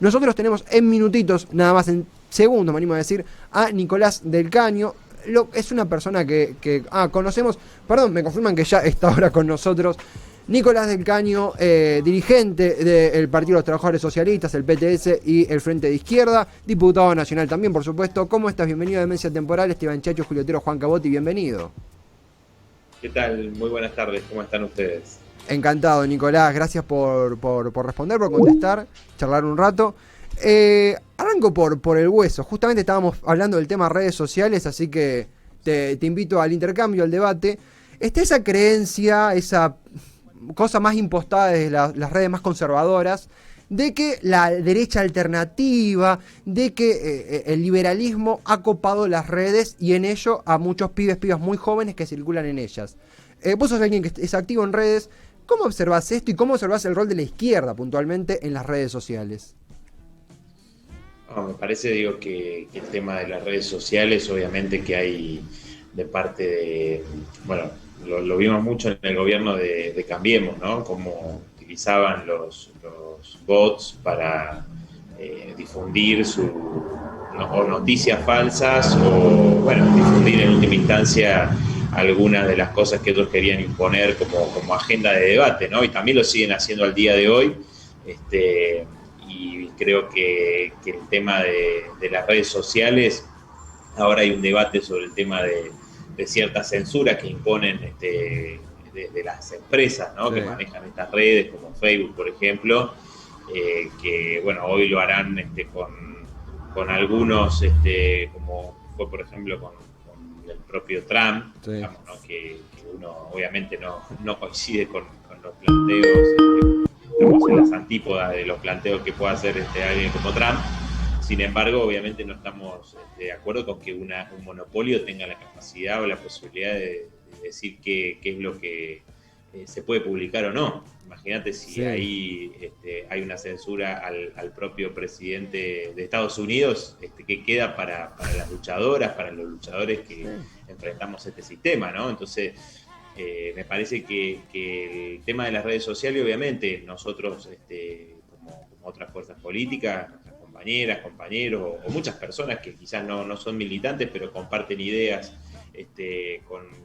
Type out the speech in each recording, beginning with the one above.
Nosotros tenemos en minutitos, nada más en segundos, me animo a decir, a Nicolás del Caño. Es una persona que conocemos, perdón, me confirman que ya está ahora con nosotros. Nicolás del Caño, dirigente del Partido de los Trabajadores Socialistas, el PTS y el Frente de Izquierda, diputado nacional también, por supuesto. ¿Cómo estás? Bienvenido a Demencia Temporal, Esteban Chacho, Julio Otero, Juan Cabotti, bienvenido. ¿Qué tal? Muy buenas tardes, ¿cómo están ustedes? Encantado, Nicolás, gracias por responder, por contestar, charlar un rato. Arranco por el hueso. Justamente estábamos hablando del tema redes sociales, así que te invito al intercambio, al debate. Está esa creencia, esa cosa más impostada desde las redes más conservadoras, de que la derecha alternativa, de que el liberalismo ha copado las redes y en ello a muchos pibas muy jóvenes que circulan en ellas. Vos sos alguien que es activo en redes. ¿Cómo observás esto y cómo observás el rol de la izquierda puntualmente en las redes sociales? Me parece, que el tema de las redes sociales, obviamente que hay de parte de, bueno, lo vimos mucho en el gobierno de Cambiemos, ¿no? Cómo utilizaban los bots para difundir o noticias falsas o, bueno, difundir en última instancia algunas de las cosas que ellos querían imponer como agenda de debate, ¿no? Y también lo siguen haciendo al día de hoy. Y creo que el tema de las redes sociales, ahora hay un debate sobre el tema de ciertas censuras que imponen de las empresas, ¿no? Sí. Que manejan estas redes, como Facebook, por ejemplo, que, bueno, hoy lo harán con algunos, como fue, por ejemplo, con el propio Trump, sí. Digamos, ¿no? Que uno obviamente no coincide con los planteos, estamos en las antípodas de los planteos que pueda hacer alguien como Trump. Sin embargo, obviamente no estamos de acuerdo con que un monopolio tenga la capacidad o la posibilidad de decir qué es lo que se puede publicar o no. Imagínate si sí. Hay una censura al propio presidente de Estados Unidos, que queda para las luchadoras, para los luchadores que sí. Enfrentamos este sistema, ¿no? Entonces, me parece que el tema de las redes sociales, obviamente, nosotros, como otras fuerzas políticas, nuestras compañeras, compañeros, o muchas personas que quizás no son militantes, pero comparten ideas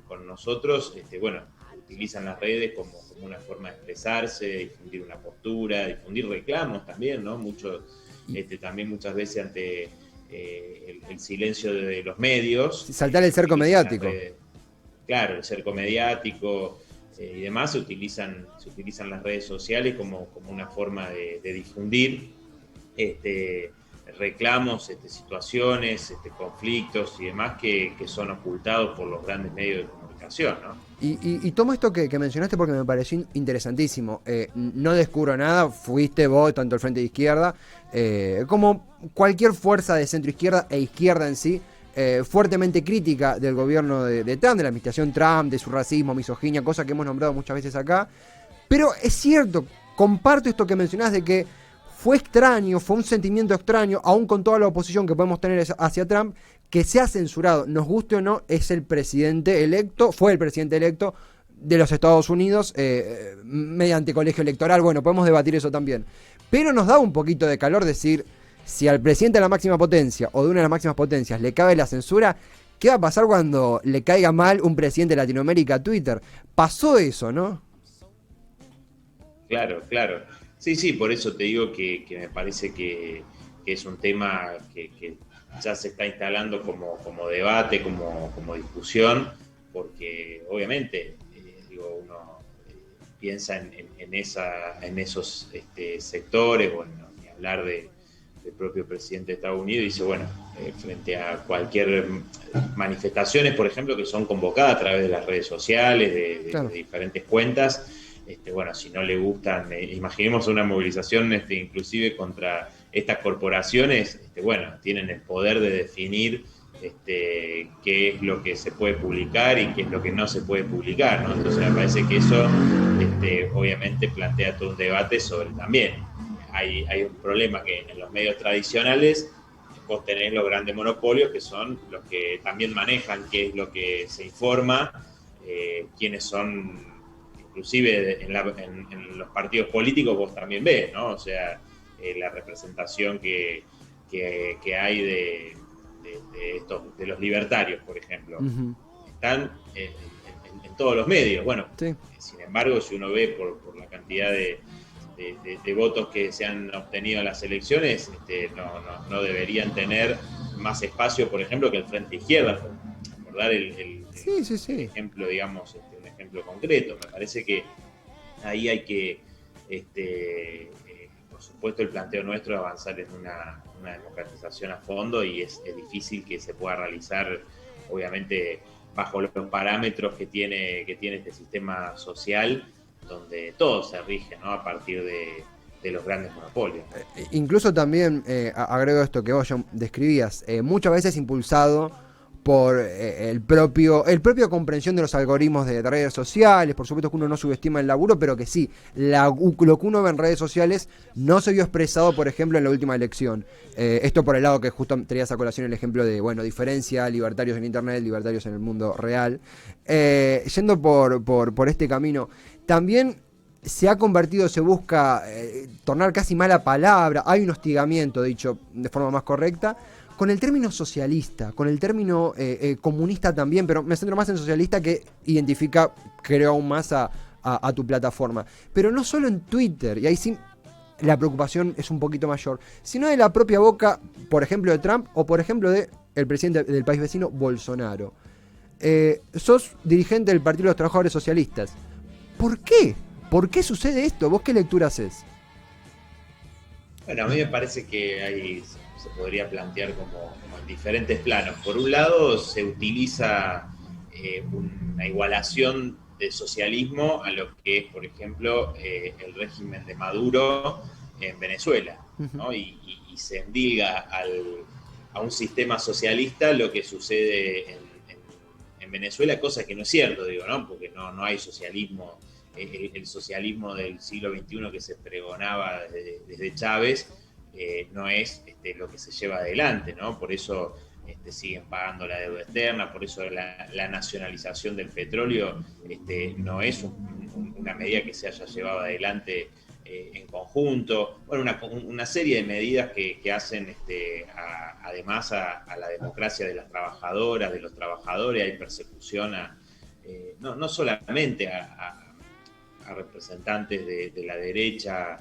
con nosotros, bueno, utilizan las redes como una forma de expresarse, difundir una postura, difundir reclamos también, ¿no? También muchas veces ante el silencio de los medios. Saltar el cerco mediático. Claro, el cerco mediático y demás, se utilizan las redes sociales como una forma de difundir reclamos, situaciones, conflictos y demás que son ocultados por los grandes medios de comunicación, ¿no? Y tomo esto que mencionaste porque me pareció interesantísimo. No descubro nada, fuiste vos, tanto el Frente de Izquierda, como cualquier fuerza de centro-izquierda e izquierda en sí, fuertemente crítica del gobierno de Trump, de la administración Trump, de su racismo, misoginia, cosa que hemos nombrado muchas veces acá. Pero es cierto, comparto esto que mencionás de que fue extraño, fue un sentimiento extraño, aún con toda la oposición que podemos tener hacia Trump, que se ha censurado, nos guste o no, es el presidente electo, fue el presidente electo de los Estados Unidos, mediante colegio electoral. Bueno, podemos debatir eso también. Pero nos da un poquito de calor decir, si al presidente de la máxima potencia o de una de las máximas potencias le cabe la censura, ¿qué va a pasar cuando le caiga mal un presidente de Latinoamérica a Twitter? Pasó eso, ¿no? Claro. Sí, por eso te digo que me parece que es un tema que ya se está instalando como debate, como discusión, porque obviamente uno piensa en esos sectores, bueno, ni hablar del propio presidente de Estados Unidos, y dice, bueno, frente a cualquier manifestaciones, por ejemplo, que son convocadas a través de las redes sociales, de diferentes cuentas, bueno, si no le gustan, imaginemos una movilización inclusive contra estas corporaciones, bueno, tienen el poder de definir qué es lo que se puede publicar y qué es lo que no se puede publicar, ¿no? Entonces me parece que eso obviamente plantea todo un debate sobre también. Hay un problema que en los medios tradicionales vos tenés los grandes monopolios que son los que también manejan qué es lo que se informa, quiénes son. Inclusive en los partidos políticos vos también ves, ¿no? O sea, la representación que hay de los libertarios, por ejemplo. Están en todos los medios. Bueno, sí. Sin embargo, si uno ve por la cantidad de votos que se han obtenido en las elecciones, no deberían tener más espacio, por ejemplo, que el Frente Izquierda, por dar el ejemplo, digamos, un ejemplo concreto. Me parece que ahí hay que, por supuesto, el planteo nuestro es avanzar en una democratización a fondo, y es difícil que se pueda realizar, obviamente, bajo los parámetros que tiene este sistema social, donde todo se rige, ¿no?, a partir de los grandes monopolios. Incluso también, agrego esto que vos ya describías, muchas veces impulsado por el propio comprensión de los algoritmos de redes sociales. Por supuesto que uno no subestima el laburo, pero que sí, lo que uno ve en redes sociales no se vio expresado, por ejemplo, en la última elección. Esto por el lado que justo traías a colación el ejemplo de, diferencia, libertarios en internet, libertarios en el mundo real. Yendo por este camino, también se ha convertido, se busca tornar casi mala palabra, hay un hostigamiento, dicho de forma más correcta, con el término socialista, con el término comunista también, pero me centro más en socialista, que identifica, creo, aún más a tu plataforma. Pero no solo en Twitter, y ahí sí la preocupación es un poquito mayor, sino de la propia boca, por ejemplo, de Trump, o por ejemplo de el presidente del país vecino, Bolsonaro. Sos dirigente del Partido de los Trabajadores Socialistas. ¿Por qué? ¿Por qué sucede esto? ¿Vos qué lectura haces? Bueno, a mí me parece que se podría plantear como en diferentes planos. Por un lado, se utiliza una igualación de socialismo a lo que es, por ejemplo, el régimen de Maduro en Venezuela, ¿no? Y se endilga a un sistema socialista lo que sucede en Venezuela, cosa que no es cierto, digo, ¿no? Porque no hay socialismo. El socialismo del siglo XXI que se pregonaba desde Chávez no es lo que se lleva adelante, ¿no? Por eso siguen pagando la deuda externa, por eso la nacionalización del petróleo no es una medida que se haya llevado adelante en conjunto. Bueno, una serie de medidas que hacen además a la democracia de las trabajadoras, de los trabajadores. Hay persecución no solamente a representantes de la derecha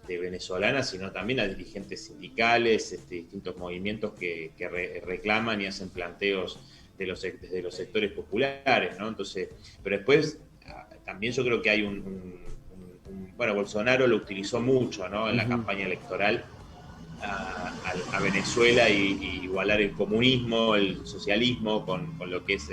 venezolana, sino también a dirigentes sindicales, distintos movimientos que reclaman y hacen planteos desde los sectores populares, ¿no? Entonces, pero después también yo creo que hay bueno, Bolsonaro lo utilizó mucho, ¿no?, en la campaña electoral a Venezuela, y igualar el comunismo, el socialismo con lo que es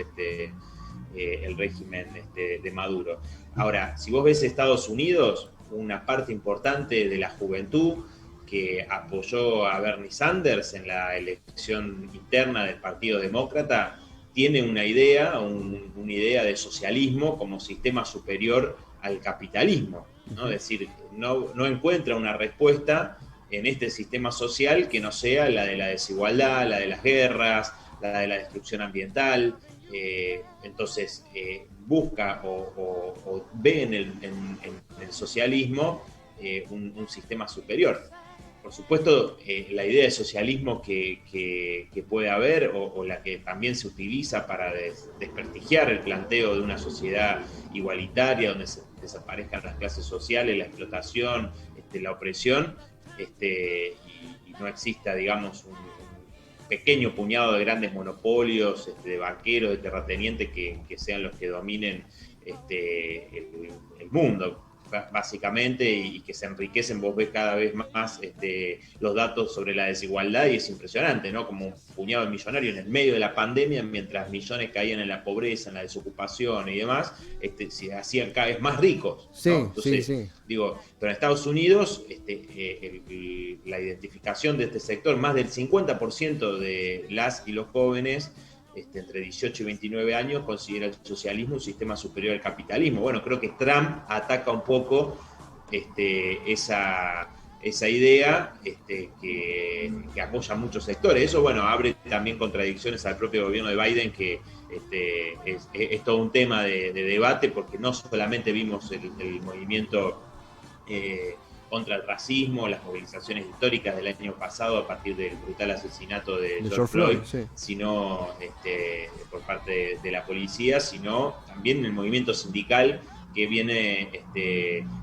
el régimen de Maduro. Ahora, si vos ves Estados Unidos, una parte importante de la juventud que apoyó a Bernie Sanders en la elección interna del Partido Demócrata tiene una idea de socialismo como sistema superior al capitalismo, ¿no? Es decir, no encuentra una respuesta en este sistema social que no sea la de la desigualdad, la de las guerras, la de la destrucción ambiental. Entonces busca o ve en el socialismo un sistema superior. Por supuesto, la idea de socialismo que puede haber, o la que también se utiliza para desprestigiar el planteo de una sociedad igualitaria donde desaparezcan las clases sociales, la explotación, la opresión, y no exista, digamos, un pequeño puñado de grandes monopolios, de banqueros, de terratenientes que sean los que dominen el mundo, básicamente, y que se enriquecen. Vos ves cada vez más los datos sobre la desigualdad, y es impresionante, ¿no? Como un puñado de millonarios en el medio de la pandemia, mientras millones caían en la pobreza, en la desocupación y demás, se hacían cada vez más ricos, ¿no? Sí, Entonces, sí. Digo, pero en Estados Unidos la identificación de este sector, más del 50% de las y los jóvenes entre 18 y 29 años considera el socialismo un sistema superior al capitalismo. Bueno, creo que Trump ataca un poco esa idea que apoya a muchos sectores. Eso, bueno, abre también contradicciones al propio gobierno de Biden, que es todo un tema de debate, porque no solamente vimos el movimiento contra el racismo, las movilizaciones históricas del año pasado a partir del brutal asesinato de George Floyd, sí, sino por parte de la policía, sino también el movimiento sindical que viene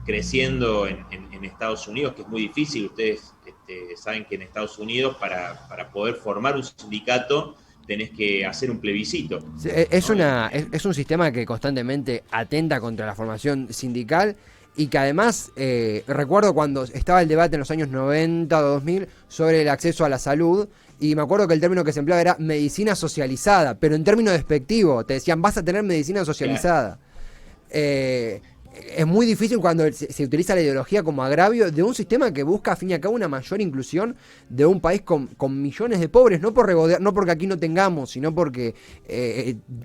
creciendo en Estados Unidos, que es muy difícil. Ustedes saben que en Estados Unidos para poder formar un sindicato tenés que hacer un plebiscito. Sí, es un sistema que constantemente atenta contra la formación sindical y que además, recuerdo cuando estaba el debate en los años 90 o 2000 sobre el acceso a la salud, y me acuerdo que el término que se empleaba era medicina socializada, pero en términos despectivos, te decían vas a tener medicina socializada. Claro. Es muy difícil cuando se utiliza la ideología como agravio de un sistema que busca, al fin y al cabo, una mayor inclusión de un país con millones de pobres, no porque aquí no tengamos, sino porque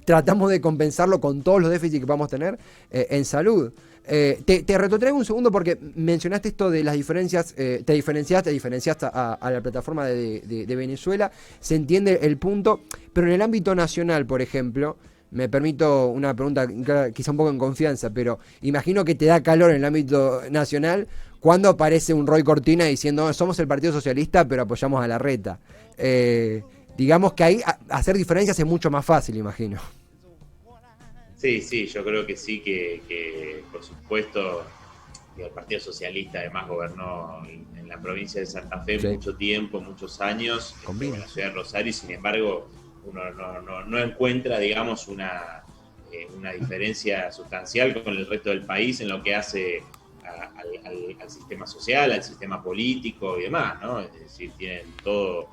tratamos de compensarlo con todos los déficits que vamos a tener en salud. Te retrotraigo un segundo porque mencionaste esto de las diferencias, te diferenciaste a la plataforma de Venezuela, se entiende el punto, pero en el ámbito nacional, por ejemplo, me permito una pregunta quizá un poco en confianza, pero imagino que te da calor en el ámbito nacional cuando aparece un Roy Cortina diciendo somos el Partido Socialista pero apoyamos a Larreta. Digamos que ahí hacer diferencias es mucho más fácil, imagino. Sí, yo creo que sí, que por supuesto el Partido Socialista además gobernó en la provincia de Santa Fe mucho tiempo, muchos años, en la ciudad de Rosario, y sin embargo uno no encuentra, digamos, una diferencia sustancial con el resto del país en lo que hace al sistema social, al sistema político y demás, ¿no? Es decir, tienen todo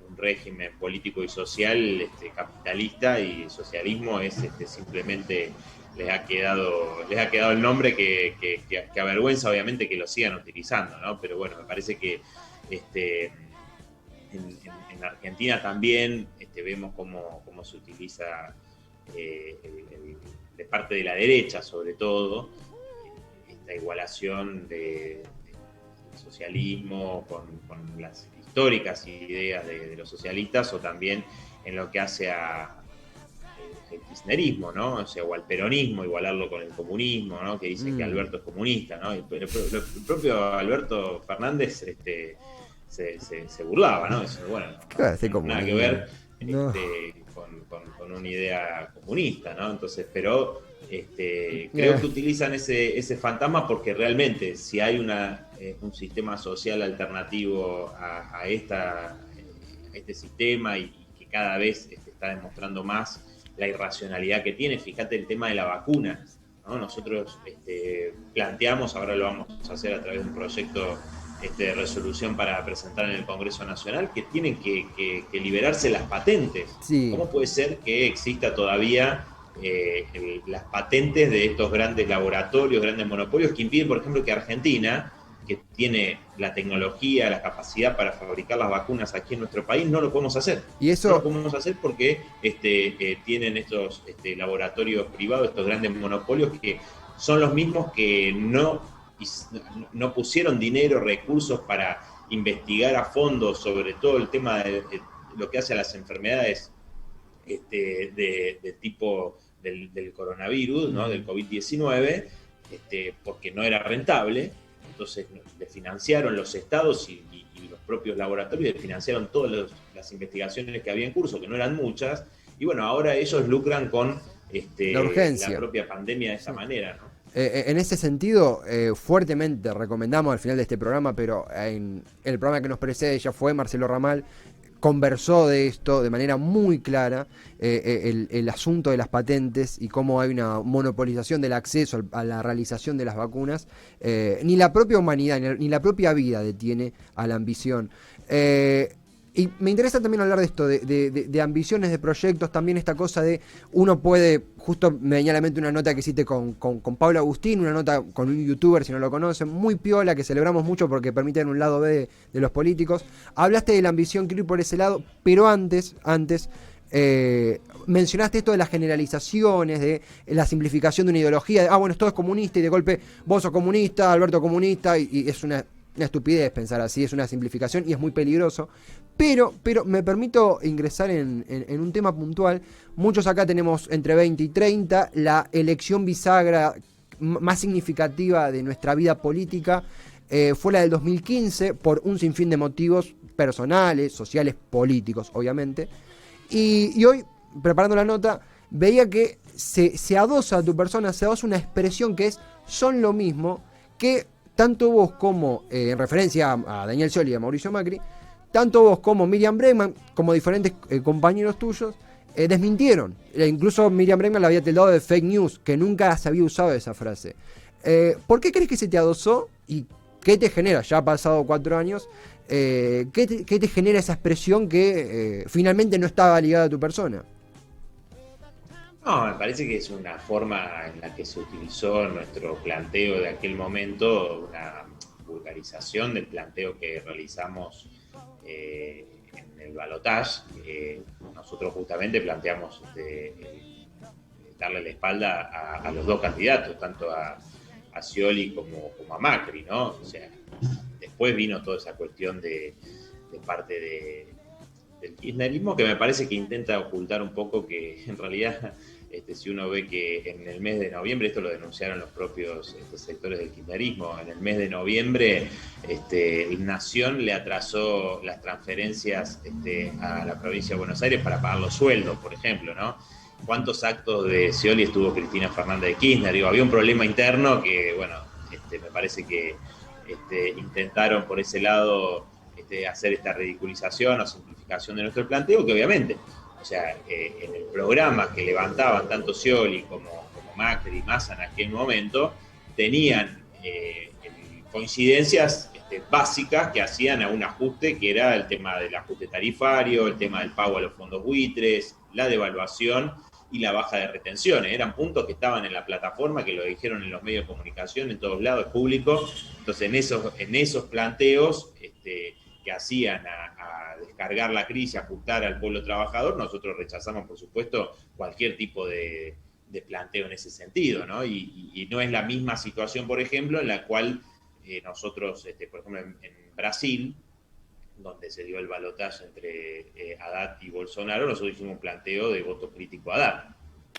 un régimen político y social capitalista, y el socialismo es simplemente les ha quedado el nombre que avergüenza obviamente que lo sigan utilizando, ¿no? Pero bueno, me parece que en Argentina también vemos cómo se utiliza de parte de la derecha, sobre todo, esta igualación del socialismo con las históricas ideas de los socialistas, o también en lo que hace al kirchnerismo, ¿no? O sea, o al peronismo, igualarlo con el comunismo, ¿no? Que dicen que Alberto es comunista, ¿no? El propio Alberto Fernández se burlaba, ¿no? Eso, bueno, nada que ver con una idea comunista, ¿no? Entonces, pero creo que utilizan ese fantasma porque realmente si hay un sistema social alternativo a este sistema, y que cada vez está demostrando más la irracionalidad que tiene. Fíjate el tema de la vacuna, ¿no? Nosotros planteamos, ahora lo vamos a hacer a través de un proyecto de resolución para presentar en el Congreso Nacional, que tienen que liberarse las patentes. Sí. ¿Cómo puede ser que exista todavía las patentes de estos grandes laboratorios, grandes monopolios, que impiden, por ejemplo, que Argentina, que tiene la tecnología, la capacidad para fabricar las vacunas aquí en nuestro país, no lo podemos hacer? Y eso... No lo podemos hacer porque tienen estos laboratorios privados, estos grandes monopolios, que son los mismos que no pusieron dinero, recursos para investigar a fondo sobre todo el tema de lo que hace a las enfermedades de tipo del coronavirus, ¿no? Del COVID-19, porque no era rentable. Entonces le financiaron los estados y los propios laboratorios, le financiaron todas las investigaciones que había en curso, que no eran muchas, y bueno, ahora ellos lucran con la propia pandemia de esa manera, ¿no? En ese sentido, fuertemente recomendamos al final de este programa, pero en el programa que nos precede ya fue Marcelo Ramal, conversó de esto de manera muy clara, el asunto de las patentes y cómo hay una monopolización del acceso a la realización de las vacunas. Ni la propia humanidad, ni la propia vida detiene a la ambición. Y me interesa también hablar de esto, de ambiciones, de proyectos, también esta cosa de uno puede, justo me venía a la mente una nota que hiciste con Pablo Agustín, una nota con un youtuber, si no lo conocen, muy piola, que celebramos mucho porque permiten un lado B de los políticos. Hablaste de la ambición, quiero ir por ese lado, pero antes mencionaste esto de las generalizaciones, de la simplificación de una ideología, bueno, esto es comunista y de golpe vos sos comunista, Alberto comunista, y es una estupidez pensar así, es una simplificación y es muy peligroso. Pero me permito ingresar en un tema puntual. Muchos acá tenemos entre 20 y 30, la elección bisagra más significativa de nuestra vida política fue la del 2015, por un sinfín de motivos personales, sociales, políticos, obviamente. Y hoy, preparando la nota, veía que se adosa a tu persona, se adosa una expresión que es "son lo mismo", que tanto vos como, en referencia a Daniel Scioli y a Mauricio Macri, tanto vos como Miriam Bregman, como diferentes compañeros tuyos, desmintieron. Incluso Miriam Bregman la había tildado de fake news, que nunca se había usado esa frase. ¿Por qué crees que se te adosó y qué te genera? Ya ha pasado 4 años. ¿Qué te genera esa expresión que finalmente no estaba ligada a tu persona? No, me parece que es una forma en la que se utilizó nuestro planteo de aquel momento, una vulgarización del planteo que realizamos en el balotaje. Nosotros justamente planteamos darle la espalda a los dos candidatos, tanto a Scioli como a Macri, ¿no? O sea, después vino toda esa cuestión de parte del kirchnerismo, que me parece que intenta ocultar un poco que en realidad, si uno ve que en el mes de noviembre, esto lo denunciaron los propios sectores del kirchnerismo, en el mes de noviembre Nación le atrasó las transferencias a la provincia de Buenos Aires para pagar los sueldos, por ejemplo, ¿no? ¿Cuántos actos de Scioli estuvo Cristina Fernández de Kirchner? Digo, había un problema interno que, bueno, me parece que intentaron por ese lado hacer esta ridiculización o simplificación de nuestro planteo, que obviamente, o sea, en el programa que levantaban tanto Scioli como Macri y Massa en aquel momento, tenían coincidencias básicas que hacían a un ajuste, que era el tema del ajuste tarifario, el tema del pago a los fondos buitres, la devaluación y la baja de retenciones. Eran puntos que estaban en la plataforma, que lo dijeron en los medios de comunicación, en todos lados, público. Entonces, en esos planteos que hacían a descargar la crisis, ajustar al pueblo trabajador, nosotros rechazamos, por supuesto, cualquier tipo de planteo en ese sentido, ¿no? Y no es la misma situación, por ejemplo, en la cual nosotros, por ejemplo, en Brasil, donde se dio el balotaje entre Haddad y Bolsonaro, nosotros hicimos un planteo de voto crítico a Haddad,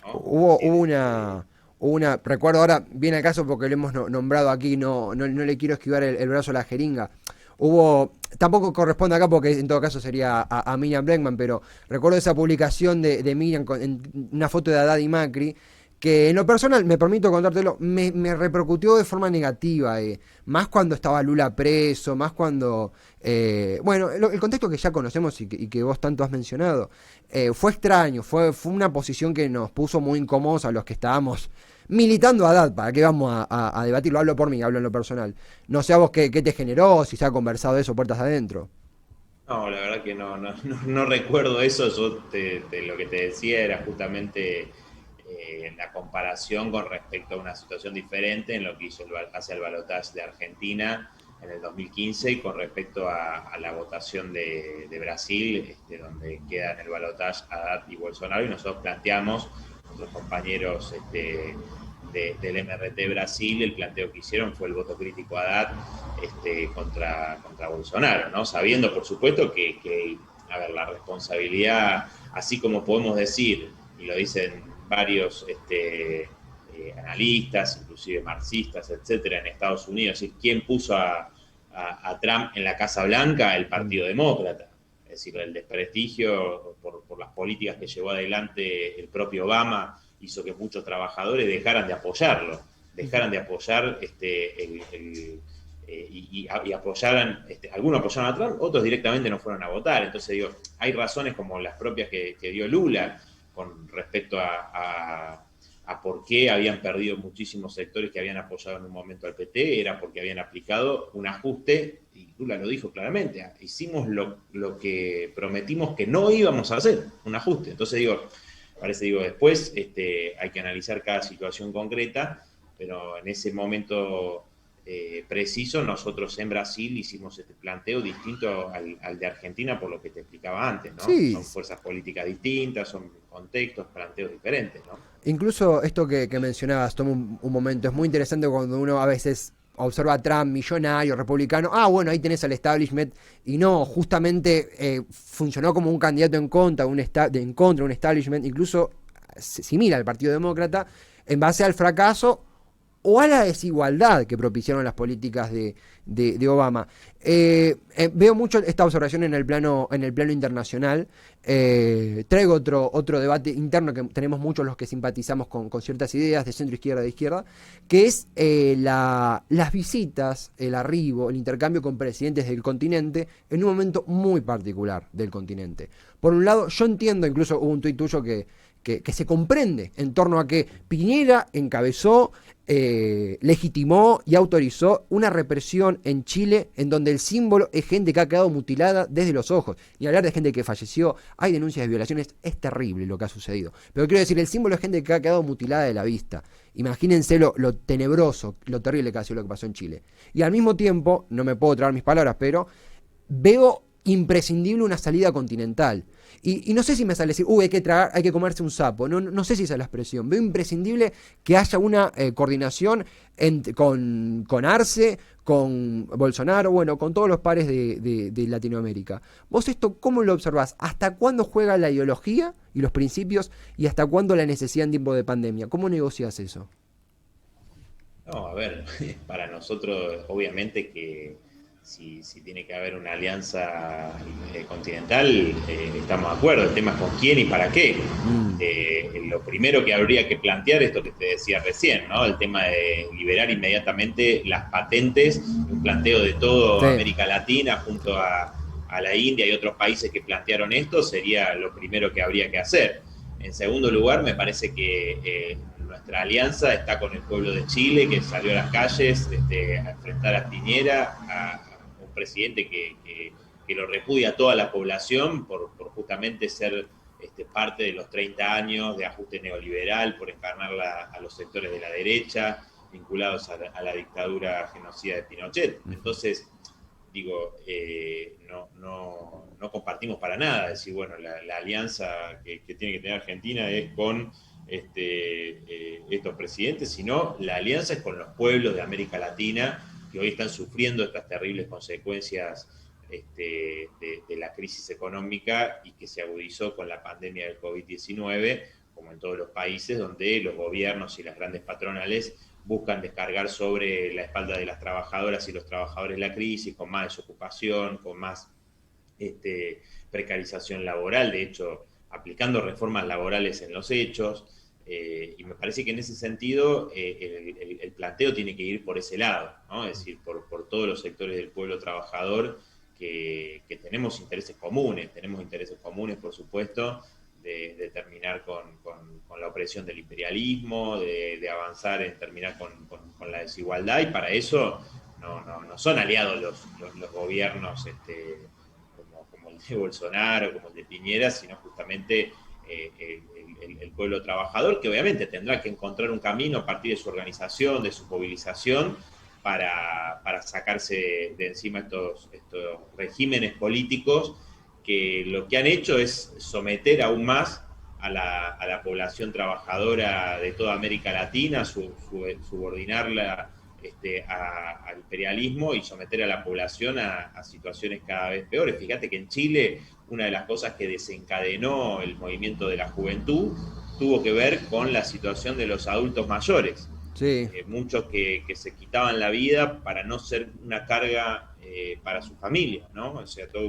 ¿no? Hubo una, recuerdo ahora, viene al caso porque lo hemos nombrado aquí, no le quiero esquivar el brazo a la jeringa. Tampoco corresponde acá porque en todo caso sería a Miriam Bregman, pero recuerdo esa publicación de Miriam en una foto de Haddad y Macri, que en lo personal, me permito contártelo, me repercutió de forma negativa, más cuando estaba Lula preso, más cuando, bueno, el contexto que ya conocemos y que vos tanto has mencionado, fue extraño, fue una posición que nos puso muy incómodos a los que estábamos militando a Haddad. ¿Para qué vamos a debatirlo? Hablo por mí, hablo en lo personal. No sé a vos qué te generó, si se ha conversado de eso puertas adentro. No, la verdad que no recuerdo eso. Yo lo que te decía era justamente la comparación con respecto a una situación diferente en lo que hizo hacia el balotaje de Argentina en el 2015 y con respecto a la votación de Brasil, donde quedan el balotaje Haddad y Bolsonaro, y nosotros planteamos, nuestros compañeros del MRT Brasil, el planteo que hicieron fue el voto crítico a Haddad contra Bolsonaro, ¿no? Sabiendo, por supuesto, que a ver, la responsabilidad, así como podemos decir, y lo dicen varios analistas, inclusive marxistas, etcétera, en Estados Unidos, es decir, ¿quién puso a Trump en la Casa Blanca? El Partido Demócrata. Es decir, el desprestigio por las políticas que llevó adelante el propio Obama hizo que muchos trabajadores dejaran de apoyarlo, dejaran de apoyar y apoyaran, algunos apoyaron a Trump, otros directamente no fueron a votar. Entonces digo, hay razones como las propias que dio Lula con respecto a por qué habían perdido muchísimos sectores que habían apoyado en un momento al PT, era porque habían aplicado un ajuste, y Lula lo dijo claramente, hicimos lo que prometimos que no íbamos a hacer, un ajuste. Entonces después hay que analizar cada situación concreta, pero en ese momento preciso, nosotros en Brasil hicimos este planteo distinto al de Argentina, por lo que te explicaba antes, ¿no? Sí. Son fuerzas políticas distintas, son contextos, planteos diferentes, ¿no? Incluso esto que mencionabas, toma un momento, es muy interesante cuando uno a veces observa a Trump, millonario, republicano, bueno, ahí tenés al establishment, y no, justamente funcionó como un candidato en contra de un establishment, incluso similar al Partido Demócrata, en base al fracaso o a la desigualdad que propiciaron las políticas de Obama. Veo mucho esta observación en el plano internacional. Traigo otro debate interno que tenemos muchos los que simpatizamos con ciertas ideas de centro izquierda, de izquierda, que es las visitas, el arribo, el intercambio con presidentes del continente en un momento muy particular del continente. Por un lado, yo entiendo, incluso hubo un tuit tuyo que se comprende en torno a que Piñera encabezó, legitimó y autorizó una represión en Chile en donde el símbolo es gente que ha quedado mutilada desde los ojos. Y hablar de gente que falleció, hay denuncias de violaciones, es terrible lo que ha sucedido. Pero quiero decir, el símbolo es gente que ha quedado mutilada de la vista. Imagínense lo tenebroso, lo terrible que ha sido lo que pasó en Chile. Y al mismo tiempo, no me puedo traer mis palabras, pero veo imprescindible una salida continental. Y no sé si me sale decir, hay que comerse un sapo. No sé si esa es la expresión. Veo imprescindible que haya una coordinación con Arce, con Bolsonaro, bueno, con todos los pares de Latinoamérica. ¿Vos esto cómo lo observás? ¿Hasta cuándo juega la ideología y los principios y hasta cuándo la necesidad en tiempo de pandemia? ¿Cómo negocias eso? No, a ver, para nosotros, obviamente que si tiene que haber una alianza continental, estamos de acuerdo. El tema es con quién y para qué. Lo primero que habría que plantear es esto que te decía recién, ¿no? El tema de liberar inmediatamente las patentes, un planteo de toda América Latina junto a la India y otros países que plantearon esto, sería lo primero que habría que hacer. En segundo lugar, me parece que nuestra alianza está con el pueblo de Chile, que salió a las calles a enfrentar a Piñera, a un presidente que lo repudia a toda la población por justamente ser parte de los 30 años de ajuste neoliberal, por encarnar a los sectores de la derecha vinculados a la dictadura genocida de Pinochet. Entonces, digo, no compartimos para nada. Es decir, bueno, la alianza que tiene que tener Argentina es con estos presidentes, sino la alianza es con los pueblos de América Latina que hoy están sufriendo estas terribles consecuencias de la crisis económica y que se agudizó con la pandemia del COVID-19, como en todos los países donde los gobiernos y las grandes patronales buscan descargar sobre la espalda de las trabajadoras y los trabajadores la crisis, con más desocupación, con más precarización laboral, de hecho, aplicando reformas laborales en los hechos, y me parece que en ese sentido el planteo tiene que ir por ese lado, ¿no? Es decir, por todos los sectores del pueblo trabajador que tenemos intereses comunes, por supuesto, de terminar con la opresión del imperialismo, de avanzar en terminar con la desigualdad, y para eso no son aliados los gobiernos como el de Bolsonaro, como el de Piñera, sino justamente el pueblo trabajador, que obviamente tendrá que encontrar un camino a partir de su organización, de su movilización, para sacarse de encima estos regímenes políticos que lo que han hecho es someter aún más a la población trabajadora de toda América Latina, subordinarla al imperialismo y someter a la población a situaciones cada vez peores. Fíjate que en Chile una de las cosas que desencadenó el movimiento de la juventud tuvo que ver con la situación de los adultos mayores. Sí. Muchos que se quitaban la vida para no ser una carga para su familia, ¿no? O sea, toda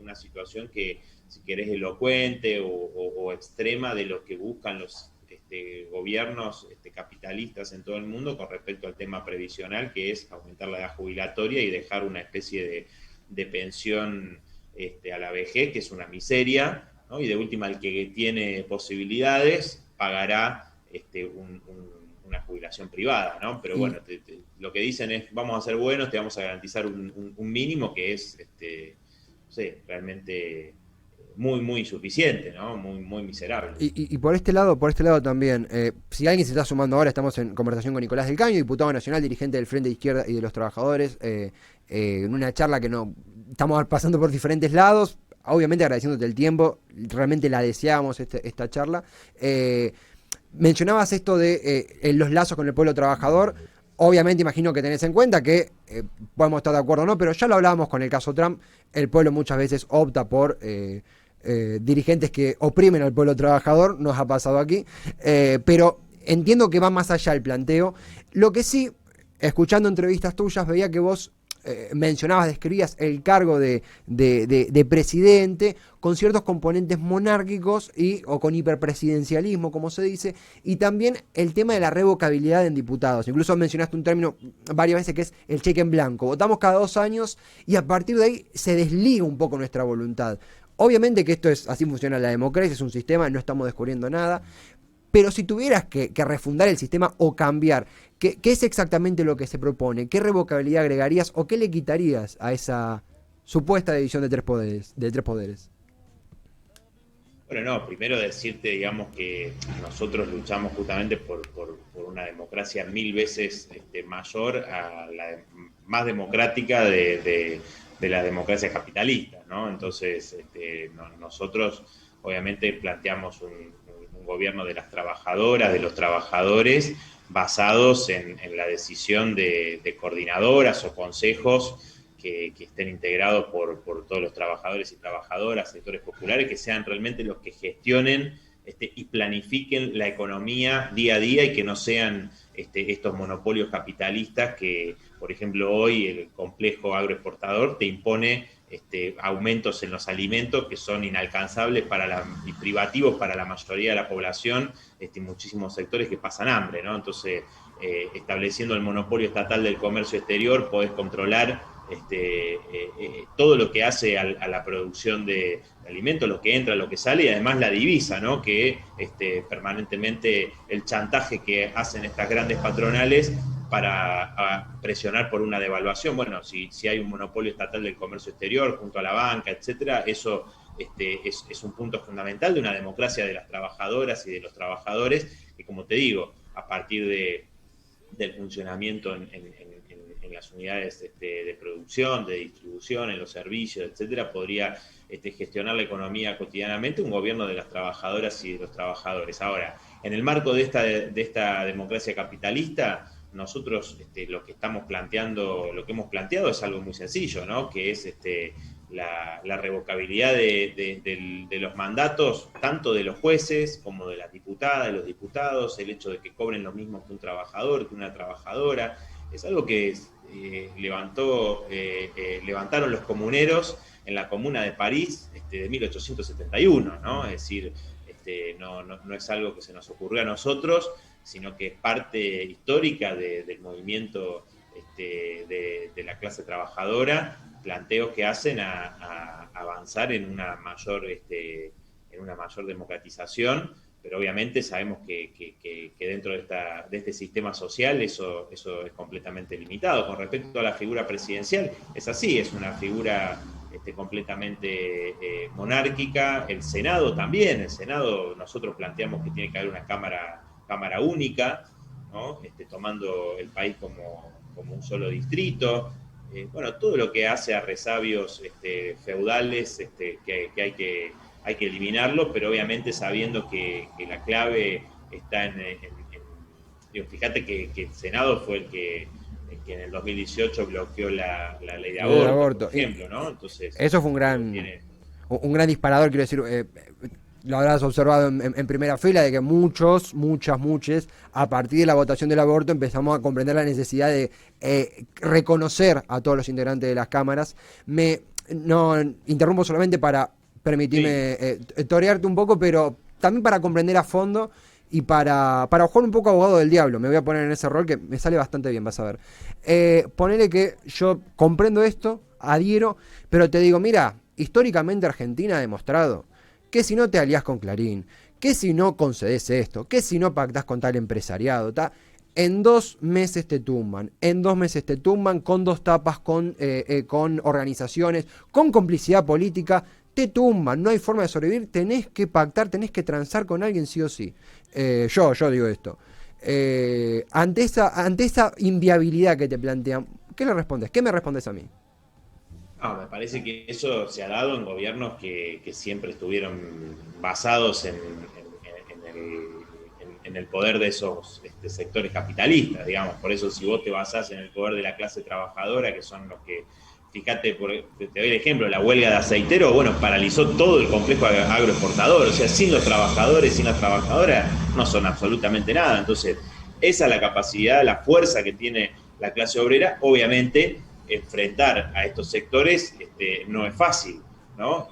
una situación que, si querés, elocuente o extrema de lo que buscan los gobiernos capitalistas en todo el mundo con respecto al tema previsional, que es aumentar la edad jubilatoria y dejar una especie de pensión a la vejez, que es una miseria, ¿no? Y de última, el que tiene posibilidades pagará una jubilación privada, ¿no? Pero bueno, lo que dicen es, vamos a ser buenos, te vamos a garantizar un mínimo que es, no sé, realmente muy, muy insuficiente, ¿no? Muy, muy miserable. Y por este lado también, si alguien se está sumando ahora, estamos en conversación con Nicolás del Caño, diputado nacional, dirigente del Frente de Izquierda y de los Trabajadores, en una charla que estamos pasando por diferentes lados, obviamente agradeciéndote el tiempo, realmente la deseábamos esta charla. Mencionabas esto de los lazos con el pueblo trabajador. Obviamente imagino que tenés en cuenta que podemos estar de acuerdo o no, pero ya lo hablábamos con el caso Trump. El pueblo muchas veces opta por dirigentes que oprimen al pueblo trabajador, nos ha pasado aquí, pero entiendo que va más allá el planteo. Lo que sí, escuchando entrevistas tuyas, veía que vos mencionabas, describías el cargo de presidente con ciertos componentes monárquicos o con hiperpresidencialismo, como se dice, y también el tema de la revocabilidad en diputados. Incluso mencionaste un término varias veces que es el cheque en blanco. Votamos cada 2 años y a partir de ahí se desliga un poco nuestra voluntad. Obviamente que esto es así funciona la democracia, es un sistema, no estamos descubriendo nada. Pero si tuvieras que refundar el sistema o cambiar, ¿qué es exactamente lo que se propone? ¿Qué revocabilidad agregarías o qué le quitarías a esa supuesta división de tres poderes? Bueno, no, primero decirte, digamos, que nosotros luchamos justamente por una democracia 1000 veces mayor a la más democrática de las democracias capitalistas, ¿no? Entonces, nosotros obviamente planteamos un gobierno de las trabajadoras, de los trabajadores, basados en la decisión de coordinadoras o consejos que estén integrados por todos los trabajadores y trabajadoras, sectores populares, que sean realmente los que gestionen y planifiquen la economía día a día y que no sean estos monopolios capitalistas que, por ejemplo, hoy el complejo agroexportador te impone aumentos en los alimentos que son inalcanzables y privativos para la mayoría de la población, muchísimos sectores que pasan hambre, ¿no? Entonces, estableciendo el monopolio estatal del comercio exterior, podés controlar todo lo que hace a la producción de alimentos, lo que entra, lo que sale, y además la divisa, ¿no? Que permanentemente el chantaje que hacen estas grandes patronales para presionar por una devaluación. Bueno, si hay un monopolio estatal del comercio exterior junto a la banca, etcétera, eso es un punto fundamental de una democracia de las trabajadoras y de los trabajadores, que, como te digo, a partir del funcionamiento en las unidades de producción, de distribución, en los servicios, etcétera, podría gestionar la economía cotidianamente un gobierno de las trabajadoras y de los trabajadores. Ahora, en el marco de esta democracia capitalista, nosotros lo que estamos planteando, lo que hemos planteado es algo muy sencillo, ¿no? Que es la revocabilidad de los mandatos, tanto de los jueces como de las diputadas, de los diputados, el hecho de que cobren lo mismo que un trabajador, que una trabajadora. Es algo que levantaron los comuneros en la Comuna de París de 1871, ¿no? Es decir, no es algo que se nos ocurrió a nosotros, sino que es parte histórica del movimiento de la clase trabajadora, planteos que hacen a avanzar en una mayor democratización, pero obviamente sabemos que dentro de este sistema social eso es completamente limitado. Con respecto a la figura presidencial, es así, es una figura completamente monárquica. El Senado también, nosotros planteamos que tiene que haber una cámara única, ¿no? Tomando el país como un solo distrito. Bueno, todo lo que hace a resabios feudales que hay que eliminarlo, pero obviamente sabiendo que la clave está fíjate que el Senado fue el que en el 2018 bloqueó la ley de aborto, por ejemplo, ¿no? Entonces, eso fue un gran disparador, quiero decir, lo habrás observado en primera fila, de que muchas, a partir de la votación del aborto empezamos a comprender la necesidad de reconocer a todos los integrantes de las cámaras. No interrumpo solamente para permitirme torearte un poco, pero también para comprender a fondo y para jugar un poco abogado del diablo. Me voy a poner en ese rol que me sale bastante bien, vas a ver. Ponele que yo comprendo esto, adhiero, pero te digo, mira, históricamente Argentina ha demostrado que si no te alías con Clarín, que si no concedes esto, que si no pactás con tal empresariado, en 2 meses te tumban, con 2 tapas, con organizaciones, con complicidad política, te tumban, no hay forma de sobrevivir, tenés que pactar, tenés que transar con alguien sí o sí. Yo digo esto. Ante esa inviabilidad que te plantean, ¿qué le respondes? ¿Qué me respondes a mí? No, me parece que eso se ha dado en gobiernos que siempre estuvieron basados en el poder de esos sectores capitalistas, digamos. Por eso, si vos te basás en el poder de la clase trabajadora, que son los que fíjate, te doy el ejemplo, la huelga de aceiteros, bueno, paralizó todo el complejo agroexportador, o sea, sin los trabajadores, sin las trabajadoras, no son absolutamente nada. Entonces, esa es la capacidad, la fuerza que tiene la clase obrera. Obviamente, enfrentar a estos sectores no es fácil, ¿no?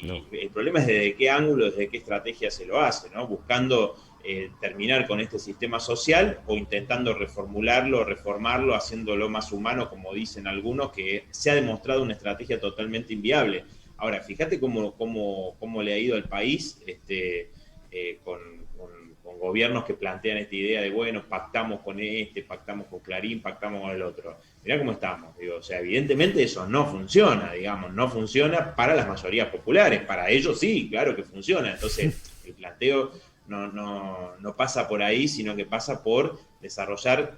No. Y el problema es desde qué ángulo, desde qué estrategia se lo hace, ¿no? Buscando terminar con este sistema social o intentando reformularlo, reformarlo, haciéndolo más humano, como dicen algunos, que se ha demostrado una estrategia totalmente inviable. Ahora, fíjate cómo le ha ido al país con, con gobiernos que plantean esta idea de, bueno, pactamos con pactamos con Clarín, pactamos con el otro. Mirá cómo estamos. Digo, o sea, evidentemente eso no funciona, digamos, no funciona para las mayorías populares. Para ellos sí, claro que funciona. Entonces, el planteo no pasa por ahí, sino que pasa por desarrollar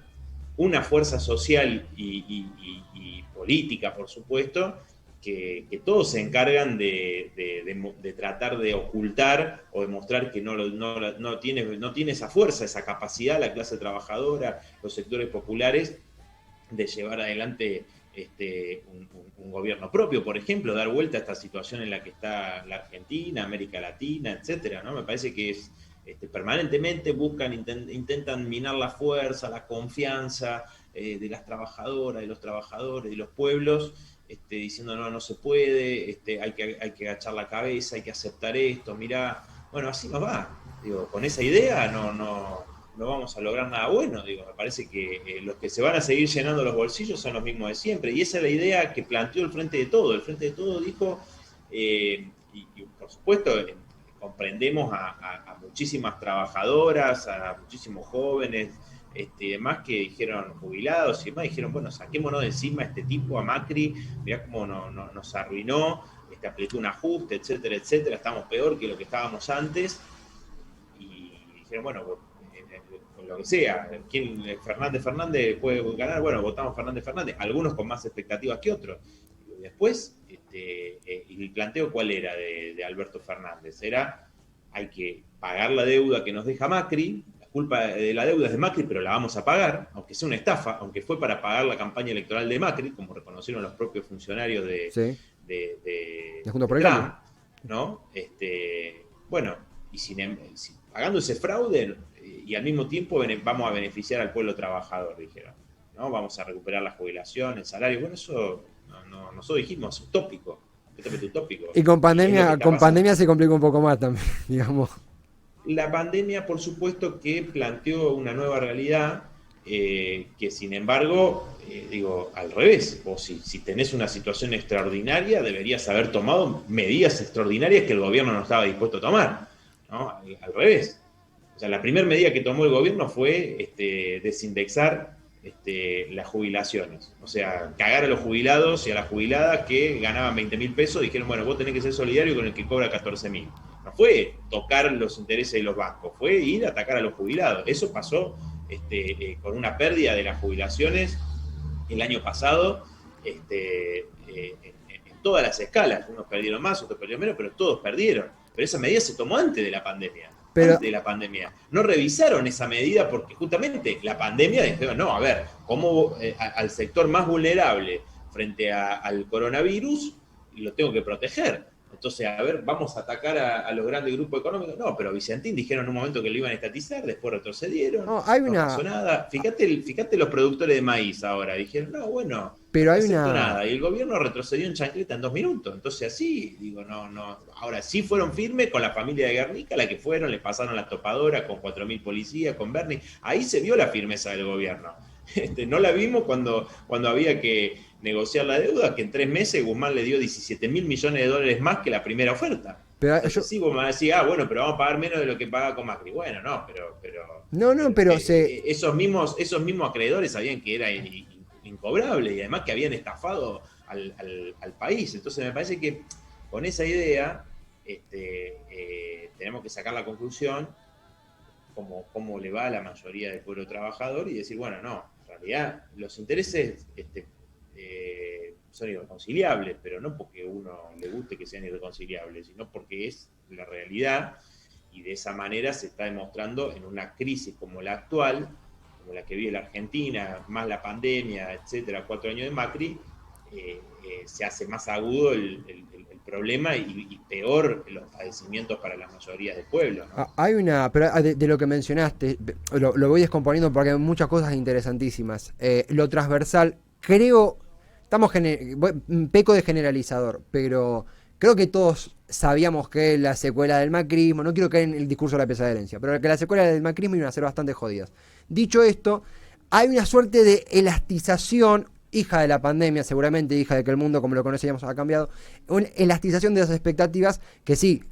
una fuerza social y política, por supuesto, que todos se encargan de tratar de ocultar o demostrar que no tiene esa fuerza, esa capacidad la clase trabajadora, los sectores populares, de llevar adelante un gobierno propio, por ejemplo, dar vuelta a esta situación en la que está la Argentina, América Latina, etcétera, ¿no? Me parece que es permanentemente intentan minar la fuerza, la confianza de las trabajadoras, de los trabajadores, de los pueblos, diciendo no se puede, hay que agachar la cabeza, hay que aceptar esto, mirá, bueno, así nos va. Digo, con esa idea no vamos a lograr nada bueno. Digo, me parece que los que se van a seguir llenando los bolsillos son los mismos de siempre. Y esa es la idea que planteó el Frente de Todo. El Frente de Todo dijo, y por supuesto, comprendemos a muchísimas trabajadoras, a muchísimos jóvenes, demás que dijeron jubilados y demás, dijeron, bueno, saquémonos de encima a este tipo, a Macri, mirá cómo nos arruinó, aplicó un ajuste, etcétera, etcétera, estamos peor que lo que estábamos antes. Y dijeron, bueno, lo que sea, ¿quién Fernández puede ganar? Bueno, votamos Fernández, algunos con más expectativas que otros. Y después, y el planteo cuál era de Alberto Fernández, era, hay que pagar la deuda que nos deja Macri, la culpa de la deuda es de Macri, pero la vamos a pagar, aunque sea una estafa, aunque fue para pagar la campaña electoral de Macri, como reconocieron los propios funcionarios Sí. de Juntos por el Trump, Cambio. ¿no? Bueno, y pagando ese fraude y al mismo tiempo vamos a beneficiar al pueblo trabajador, dijeron, ¿no? Vamos a recuperar la jubilación, el salario. Bueno, eso nosotros dijimos, es utópico, completamente utópico. Y Y es lo que está con pasando. pandemia se complica un poco más también, digamos. La pandemia, por supuesto, que planteó una nueva realidad, que sin embargo, digo, al revés, vos si tenés una situación extraordinaria, deberías haber tomado medidas extraordinarias que el gobierno no estaba dispuesto a tomar, ¿no? Al revés. O sea, la primera medida que tomó el gobierno fue desindexar las jubilaciones. O sea, cagar a los jubilados y a las jubiladas que ganaban 20.000 pesos, dijeron, bueno, vos tenés que ser solidario con el que cobra 14.000. No fue tocar los intereses de los bancos, fue ir a atacar a los jubilados. Eso pasó con una pérdida de las jubilaciones el año pasado en todas las escalas. Unos perdieron más, otros perdieron menos, pero todos perdieron. Pero esa medida se tomó antes de la pandemia. Pero, Antes de la pandemia. No revisaron esa medida porque justamente la pandemia dijeron, no, a ver, ¿cómo al sector más vulnerable frente al coronavirus lo tengo que proteger? Entonces, a ver, vamos a atacar a los grandes grupos económicos. No, pero Vicentín dijeron en un momento que lo iban a estatizar, después retrocedieron, no, hay no pasó una. nada. Fíjate los productores de maíz ahora, dijeron, no, bueno, Pero no hay acepto una. nada. Y el gobierno retrocedió en chancleta en 2 minutos. Entonces, así, digo, no. Ahora sí fueron firmes con la familia de Guernica, la que fueron, le pasaron la topadora con 4.000 policías, con Bernie. Ahí se vio la firmeza del gobierno. No la vimos cuando había que negociar la deuda, que en 3 meses Guzmán le dio 17.000 millones de dólares más que la primera oferta. Pero Entonces sí, vos me decís, bueno, pero vamos a pagar menos de lo que paga con Macri. Bueno, no, no, pero esos mismos acreedores sabían que era incobrable y además que habían estafado al país. Entonces me parece que con esa idea tenemos que sacar la conclusión cómo le va a la mayoría del pueblo trabajador y decir, bueno, no, en realidad los intereses son irreconciliables, pero no porque uno le guste que sean irreconciliables, sino porque es la realidad y de esa manera se está demostrando en una crisis como la actual, como la que vive la Argentina, más la pandemia, etcétera, 4 años de Macri, se hace más agudo el problema y peor los padecimientos para la mayoría del pueblo, ¿no? Hay una, pero de lo que mencionaste, lo voy descomponiendo porque hay muchas cosas interesantísimas. Lo transversal, creo, peco de generalizador, pero creo que todos sabíamos que la secuela del macrismo, no quiero caer en el discurso de la pesada herencia, pero que la secuela del macrismo iban a ser bastante jodidas. Dicho esto, hay una suerte de elastización, hija de la pandemia, seguramente hija de que el mundo como lo conocíamos ha cambiado, una elastización de las expectativas que sí,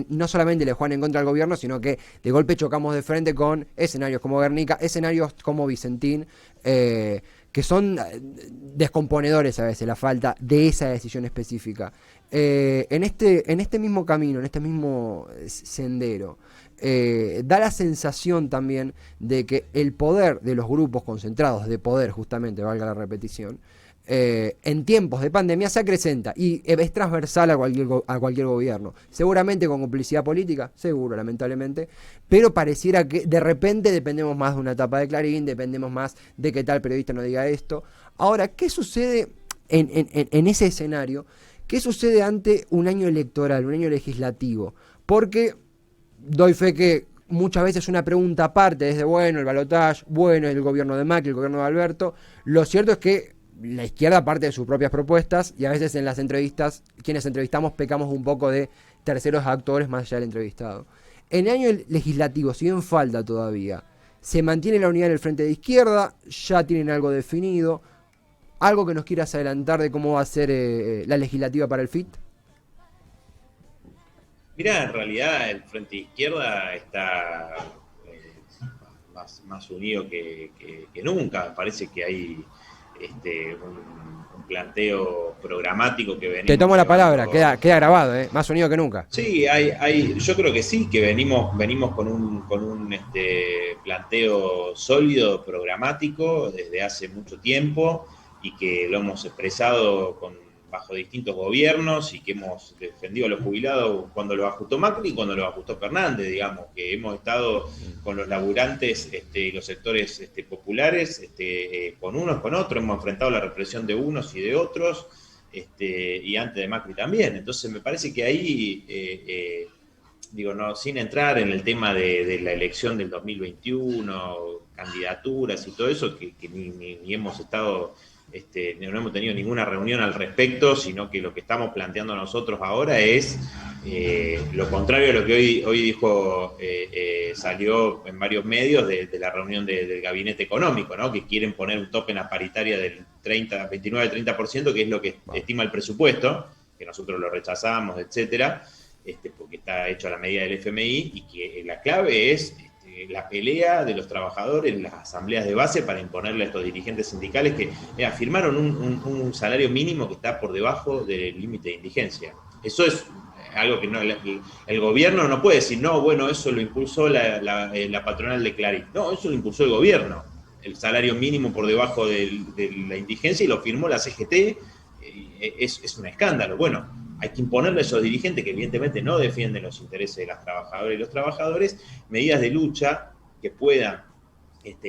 no solamente le juegan en contra al gobierno, sino que de golpe chocamos de frente con escenarios como Guernica, escenarios como Vicentín, que son descomponedores a veces la falta de esa decisión específica. En este mismo camino, en este mismo sendero, da la sensación también de que el poder de los grupos concentrados de poder, justamente, valga la repetición, en tiempos de pandemia se acrecenta y es transversal a cualquier gobierno. Seguramente con complicidad política, seguro, lamentablemente, pero pareciera que de repente dependemos más de una tapa de Clarín, dependemos más de que tal periodista no diga esto. Ahora, ¿qué sucede en ese escenario? ¿Qué sucede ante un año electoral, un año legislativo? Porque doy fe que muchas veces una pregunta aparte, desde bueno, el balotaje, bueno, el gobierno de Macri, el gobierno de Alberto, lo cierto es que la izquierda parte de sus propias propuestas y a veces en las entrevistas, quienes entrevistamos pecamos un poco de terceros actores más allá del entrevistado. En el año legislativo, si bien falta todavía, se mantiene la unidad en el frente de izquierda, ya tienen algo definido, algo que nos quieras adelantar de cómo va a ser la legislativa para el FIT. Mirá, en realidad el Frente de Izquierda está más unido que nunca. Parece que hay un planteo programático que venimos. Te tomo la palabra, queda grabado, más unido que nunca. Sí, yo creo que sí, que venimos con un planteo sólido, programático, desde hace mucho tiempo, y que lo hemos expresado bajo distintos gobiernos y que hemos defendido a los jubilados cuando lo ajustó Macri y cuando lo ajustó Fernández, digamos, que hemos estado con los laburantes, los sectores populares, con unos, con otros, hemos enfrentado la represión de unos y de otros, y antes de Macri también. Entonces me parece que ahí, no, sin entrar en el tema de la elección del 2021, candidaturas y todo eso, que ni hemos estado... no hemos tenido ninguna reunión al respecto, sino que lo que estamos planteando nosotros ahora es lo contrario a lo que hoy dijo, salió en varios medios de la reunión del gabinete económico, ¿no? Que quieren poner un tope en la paritaria del 29-30%, que es lo que estima el presupuesto, que nosotros lo rechazamos, etcétera, porque está hecho a la medida del FMI, y que la clave es la pelea de los trabajadores en las asambleas de base para imponerle a estos dirigentes sindicales que firmaron un salario mínimo que está por debajo del límite de indigencia. Eso es algo que el gobierno no puede decir, no, bueno, eso lo impulsó la patronal de Clarín. No, eso lo impulsó el gobierno. El salario mínimo por debajo de la indigencia, y lo firmó la CGT. Es un escándalo. Bueno, hay que imponerle a esos dirigentes que evidentemente no defienden los intereses de las trabajadoras y los trabajadores, medidas de lucha que puedan,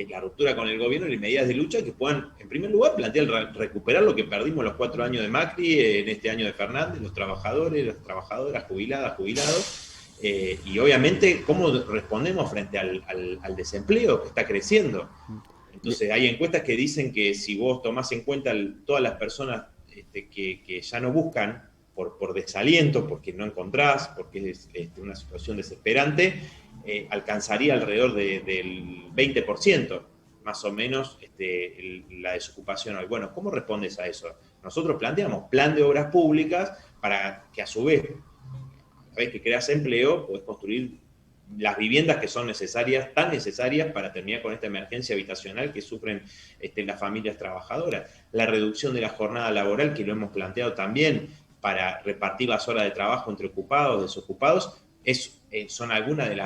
la ruptura con el gobierno, y medidas de lucha que puedan, en primer lugar, plantear recuperar lo que perdimos los 4 años de Macri, en este año de Fernández, los trabajadores, las trabajadoras, jubiladas, jubilados, y obviamente cómo respondemos frente al desempleo que está creciendo. Entonces hay encuestas que dicen que si vos tomás en cuenta todas las personas que ya no buscan, por desaliento, porque no encontrás, porque es una situación desesperante, alcanzaría alrededor del 20%, más o menos, la desocupación hoy. Bueno, ¿cómo respondes a eso? Nosotros planteamos plan de obras públicas para que a su vez que creas empleo, podés construir las viviendas que son necesarias, tan necesarias para terminar con esta emergencia habitacional que sufren las familias trabajadoras. La reducción de la jornada laboral, que lo hemos planteado también, para repartir las horas de trabajo entre ocupados, desocupados, son algunas de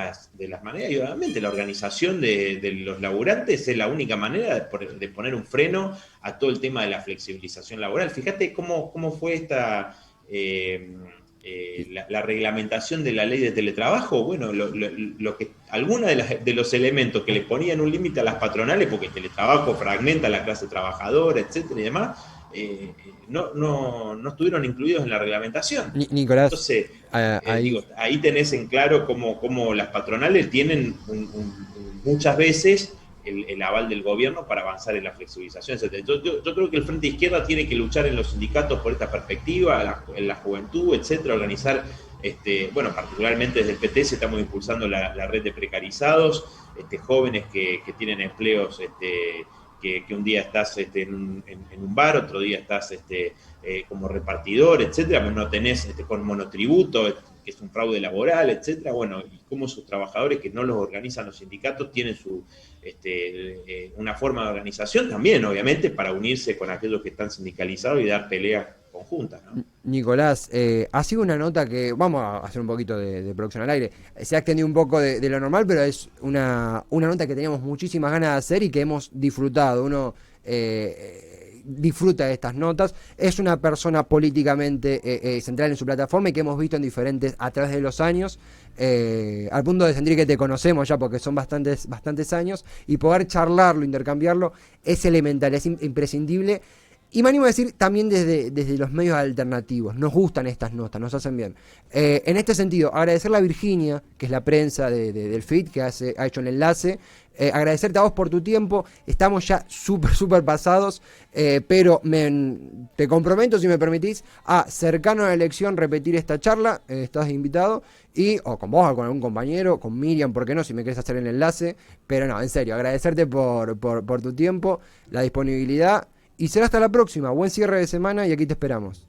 las maneras, y obviamente la organización de los laburantes es la única manera de poner un freno a todo el tema de la flexibilización laboral. Fíjate cómo fue la reglamentación de la ley de teletrabajo. Bueno, algunos de los elementos que le ponían un límite a las patronales, porque el teletrabajo fragmenta a la clase trabajadora, etcétera y demás, no estuvieron incluidos en la reglamentación. Nicolás, Entonces, ahí... ahí tenés en claro cómo las patronales tienen muchas veces el aval del gobierno para avanzar en la flexibilización, etc. Yo creo que el Frente Izquierda tiene que luchar en los sindicatos por esta perspectiva, en la juventud, etcétera, organizar, bueno, particularmente desde el PT estamos impulsando la red de precarizados, jóvenes que tienen empleos, que un día estás en un bar, otro día estás como repartidor, etcétera, pero no tenés con monotributo, que es un fraude laboral, etcétera. Bueno, y cómo sus trabajadores que no los organizan los sindicatos tienen una forma de organización también, obviamente, para unirse con aquellos que están sindicalizados y dar peleas conjuntas, ¿no? Nicolás, ha sido una nota que, vamos a hacer un poquito de producción al aire, se ha extendido un poco de lo normal, pero es una nota que teníamos muchísimas ganas de hacer y que hemos disfrutado. Uno disfruta de estas notas, es una persona políticamente central en su plataforma y que hemos visto en diferentes a través de los años, al punto de sentir que te conocemos ya porque son bastantes años, y poder charlarlo, intercambiarlo, es elemental, es imprescindible. Y me animo a decir también desde los medios alternativos, nos gustan estas notas, nos hacen bien. En este sentido, agradecerle a Virginia, que es la prensa del FIT, que ha hecho el enlace. Agradecerte a vos por tu tiempo, estamos ya súper pasados, pero te comprometo, si me permitís, a cercano a la elección repetir esta charla, estás invitado, o con vos, o con algún compañero, con Miriam, ¿por qué no? Si me querés hacer el enlace, pero no, en serio, agradecerte por tu tiempo, la disponibilidad. Y será hasta la próxima. Buen cierre de semana y aquí te esperamos.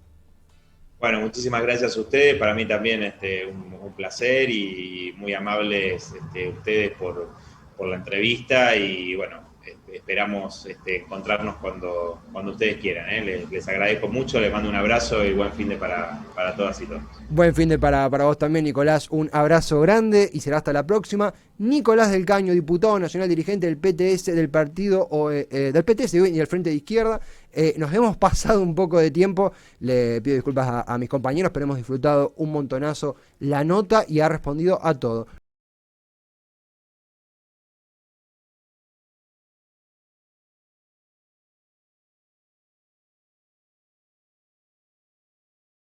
Bueno, muchísimas gracias a ustedes. Para mí también un placer y muy amables ustedes por la entrevista. Y bueno, esperamos encontrarnos cuando ustedes quieran. Les agradezco mucho, les mando un abrazo y buen fin de para todas y todos. Buen fin de para vos también, Nicolás. Un abrazo grande y será hasta la próxima. Nicolás del Caño, diputado nacional, dirigente del PTS, del partido del PTS y del Frente de Izquierda. Nos hemos pasado un poco de tiempo, le pido disculpas a mis compañeros, pero hemos disfrutado un montonazo la nota y ha respondido a todo.